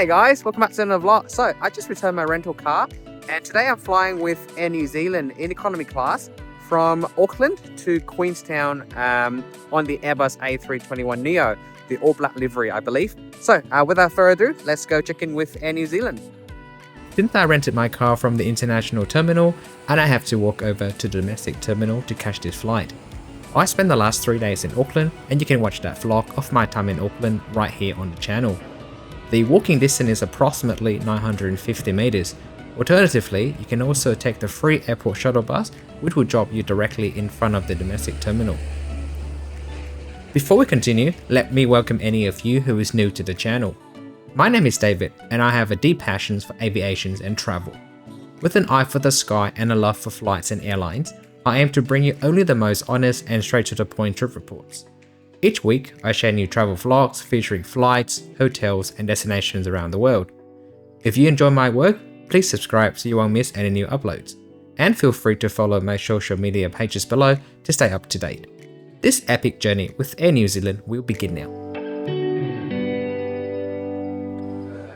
Hi guys, welcome back to another vlog. So I just returned my rental car and today I'm flying with Air New Zealand in economy class from Auckland to Queenstown on the Airbus A321neo, the all black livery I believe. So without further ado, let's go check in with Air New Zealand. Since I rented my car from the international terminal and I have to walk over to the domestic terminal to catch this flight. I spent the last 3 days in Auckland and you can watch that vlog of my time in Auckland right here on the channel. The walking distance is approximately 950 meters. Alternatively, you can also take the free airport shuttle bus which will drop you directly in front of the domestic terminal. Before we continue, let me welcome any of you who is new to the channel. My name is David and I have a deep passion for aviation and travel. With an eye for the sky and a love for flights and airlines, I aim to bring you only the most honest and straight to the point trip reports. Each week, I share new travel vlogs featuring flights, hotels, and destinations around the world. If you enjoy my work, please subscribe so you won't miss any new uploads. And feel free to follow my social media pages below to stay up to date. This epic journey with Air New Zealand will begin now.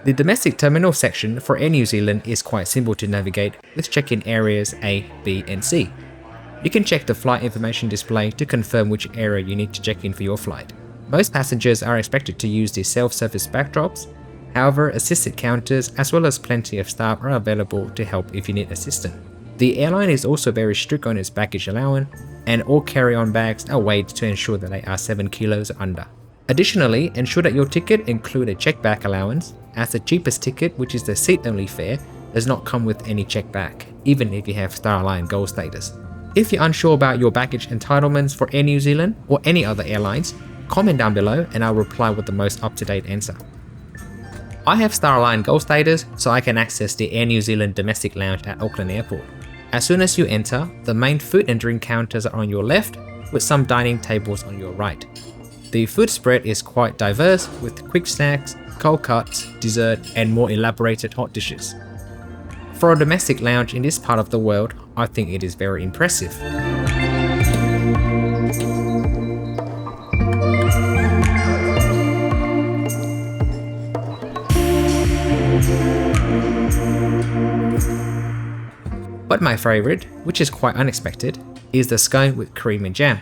The domestic terminal section for Air New Zealand is quite simple to navigate with check-in areas A, B, and C. You can check the flight information display to confirm which area you need to check in for your flight. Most passengers are expected to use the self-service backdrops. However, assisted counters as well as plenty of staff are available to help if you need assistance. The airline is also very strict on its baggage allowance, and all carry-on bags are weighed to ensure that they are 7 kilos or under. Additionally, ensure that your ticket includes a check-back allowance, as the cheapest ticket, which is the seat-only fare, does not come with any check-back, even if you have Starline Gold status. If you're unsure about your baggage entitlements for Air New Zealand or any other airlines, comment down below and I'll reply with the most up-to-date answer. I have Starline Gold status, so I can access the Air New Zealand domestic lounge at Auckland Airport. As soon as you enter, the main food and drink counters are on your left, with some dining tables on your right. The food spread is quite diverse, with quick snacks, cold cuts, dessert, and more elaborated hot dishes. For a domestic lounge in this part of the world, I think it is very impressive. But my favorite, which is quite unexpected, is the scone with cream and jam.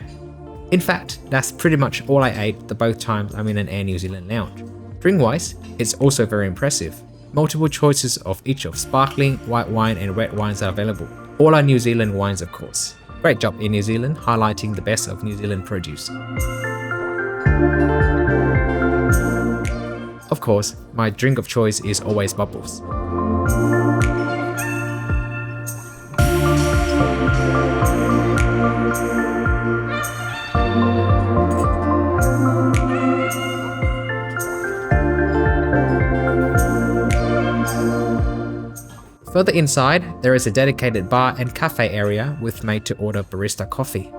In fact, that's pretty much all I ate the both times I'm in an Air New Zealand lounge. Drink-wise, it's also very impressive. Multiple choices of each of sparkling, white wine and red wines are available. All are New Zealand wines of course. Great job in New Zealand highlighting the best of New Zealand produce. Of course, my drink of choice is always bubbles. Further inside, there is a dedicated bar and cafe area with made-to-order barista coffee.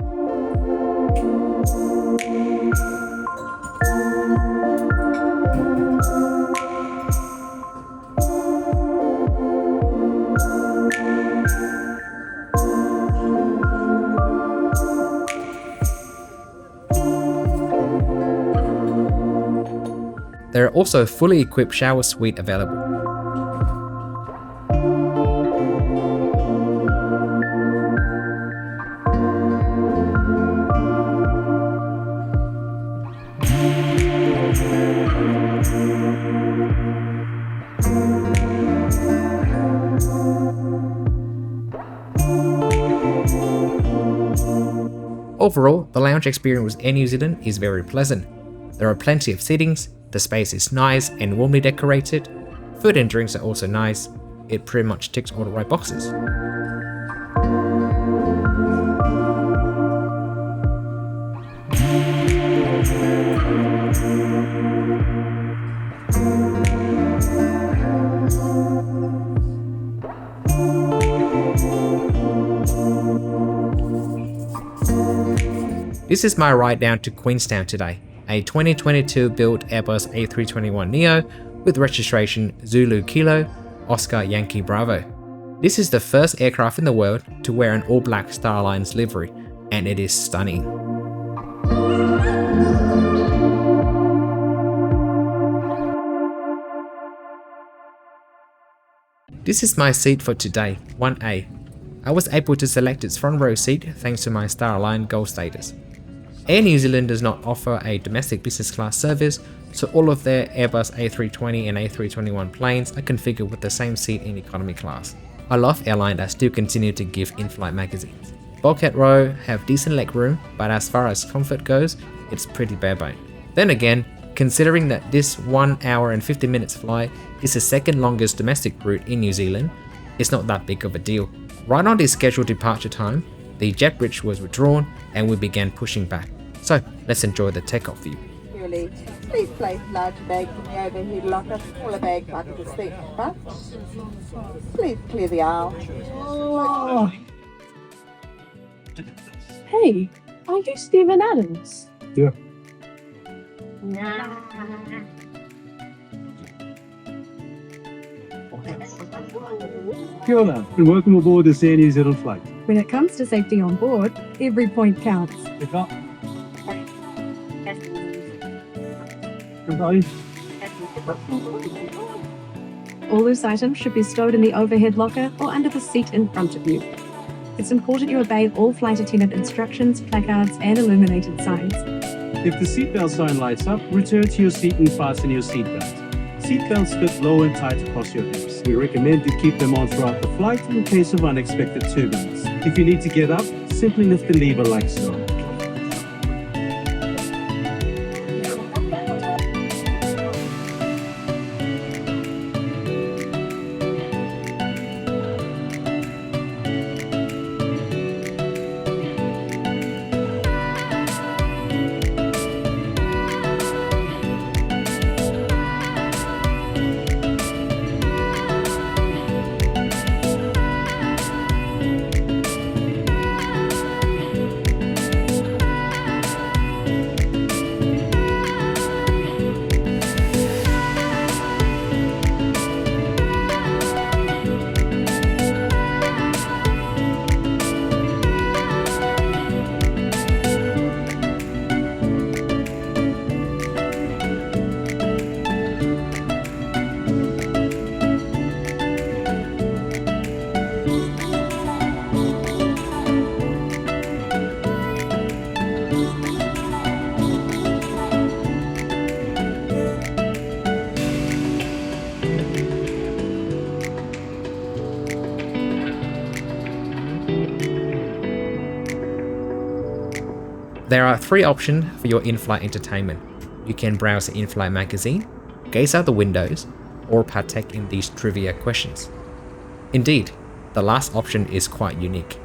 There are also fully equipped shower suite available. Overall, the lounge experience with Air New Zealand is very pleasant. There are plenty of seatings, the space is nice and warmly decorated, food and drinks are also nice, it pretty much ticks all the right boxes. This is my ride down to Queenstown today, a 2022 built Airbus A321neo with registration Zulu Kilo, Oscar Yankee Bravo. This is the first aircraft in the world to wear an all-black Starline's livery, and it is stunning. This is my seat for today, 1A. I was able to select its front row seat thanks to my Star Align Gold status. Air New Zealand does not offer a domestic business class service, so all of their Airbus A320 and A321 planes are configured with the same seat in economy class. I love Airline that still continue to give in-flight magazines. Bulkhead row have decent leg room, but as far as comfort goes, it's pretty barebone. Then again, considering that this 1 hour and 50 minutes flight is the second longest domestic route in New Zealand, it's not that big of a deal. Right on the scheduled departure time, the jet bridge was withdrawn and we began pushing back. So let's enjoy the takeoff view. Please place larger bags in the overhead locker, smaller bags under the seat front. Please clear the aisle. Oh. Hey, are you Stephen Adams? Yeah. Kia ora, and welcome aboard this Air New Zealand flight. When it comes to safety on board, every point counts. Pick up. Goodbye. All loose items should be stowed in the overhead locker or under the seat in front of you. It's important you obey all flight attendant instructions, placards, and illuminated signs. If the seatbelt sign lights up, return to your seat and fasten your seatbelt. Seatbelts fit low and tight across your hips. We recommend you keep them on throughout the flight in case of unexpected turbulence. If you need to get up, simply lift the lever like so. There are 3 options for your in-flight entertainment. You can browse the in-flight magazine, gaze out the windows, or partake in these trivia questions. Indeed, the last option is quite unique.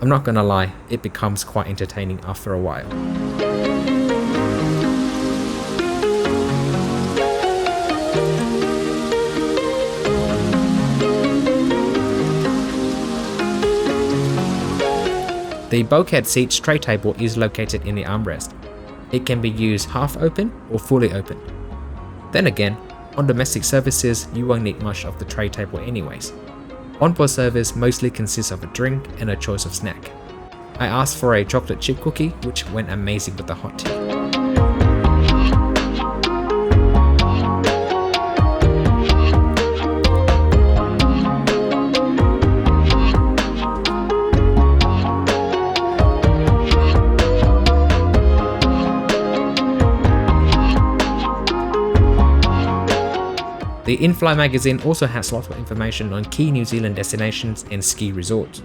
I'm not gonna lie, it becomes quite entertaining after a while. The bulkhead seat's tray table is located in the armrest. It can be used half open or fully open. Then again, on domestic services, you won't need much of the tray table anyways. Onboard service mostly consists of a drink and a choice of snack. I asked for a chocolate chip cookie, which went amazing with the hot tea. The in-flight magazine also has lots of information on key New Zealand destinations and ski resorts.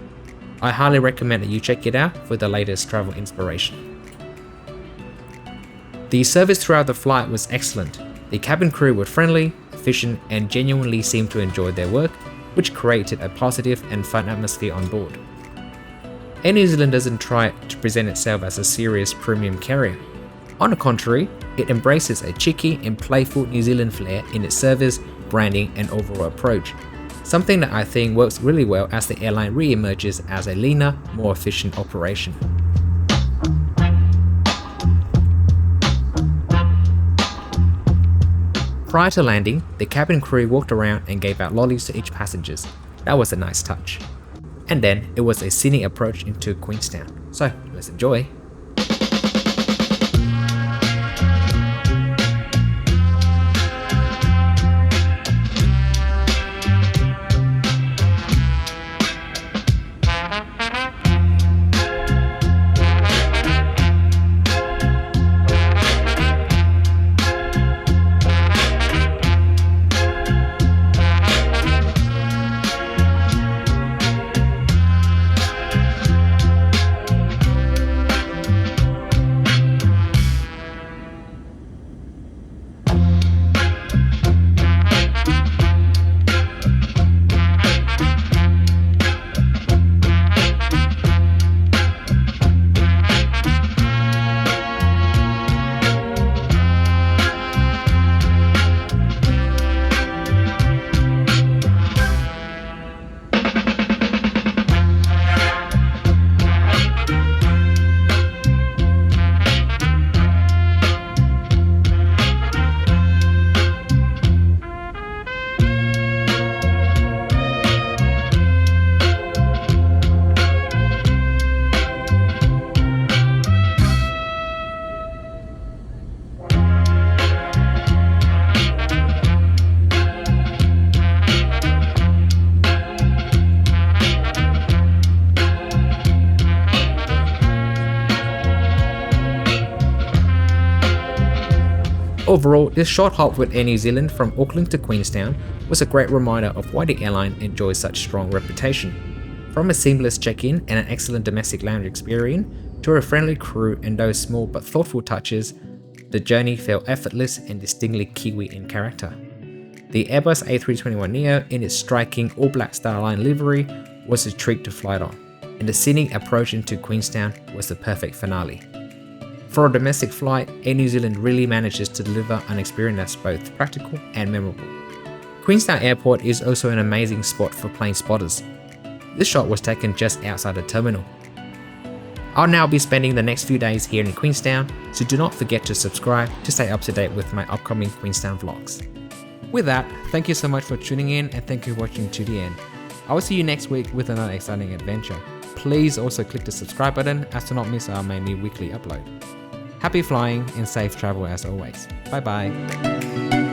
I highly recommend that you check it out for the latest travel inspiration. The service throughout the flight was excellent. The cabin crew were friendly, efficient, and genuinely seemed to enjoy their work, which created a positive and fun atmosphere on board. Air New Zealand doesn't try to present itself as a serious premium carrier. On the contrary, it embraces a cheeky and playful New Zealand flair in its service, branding, and overall approach. Something that I think works really well as the airline re-emerges as a leaner, more efficient operation. Prior to landing, the cabin crew walked around and gave out lollies to each passenger. That was a nice touch. And then it was a scenic approach into Queenstown. So let's enjoy. Overall, this short hop with Air New Zealand from Auckland to Queenstown was a great reminder of why the airline enjoys such strong reputation. From a seamless check-in and an excellent domestic lounge experience, to a friendly crew and those small but thoughtful touches, the journey felt effortless and distinctly Kiwi in character. The Airbus A321neo in its striking all-black Starline livery was a treat to fly on, and the scenic approach into Queenstown was the perfect finale. For a domestic flight, Air New Zealand really manages to deliver an experience that's both practical and memorable. Queenstown Airport is also an amazing spot for plane spotters. This shot was taken just outside the terminal. I'll now be spending the next few days here in Queenstown, so do not forget to subscribe to stay up to date with my upcoming Queenstown vlogs. With that, thank you so much for tuning in and thank you for watching to the end. I will see you next week with another exciting adventure. Please also click the subscribe button as to not miss our mainly weekly upload. Happy flying and safe travel as always. Bye bye.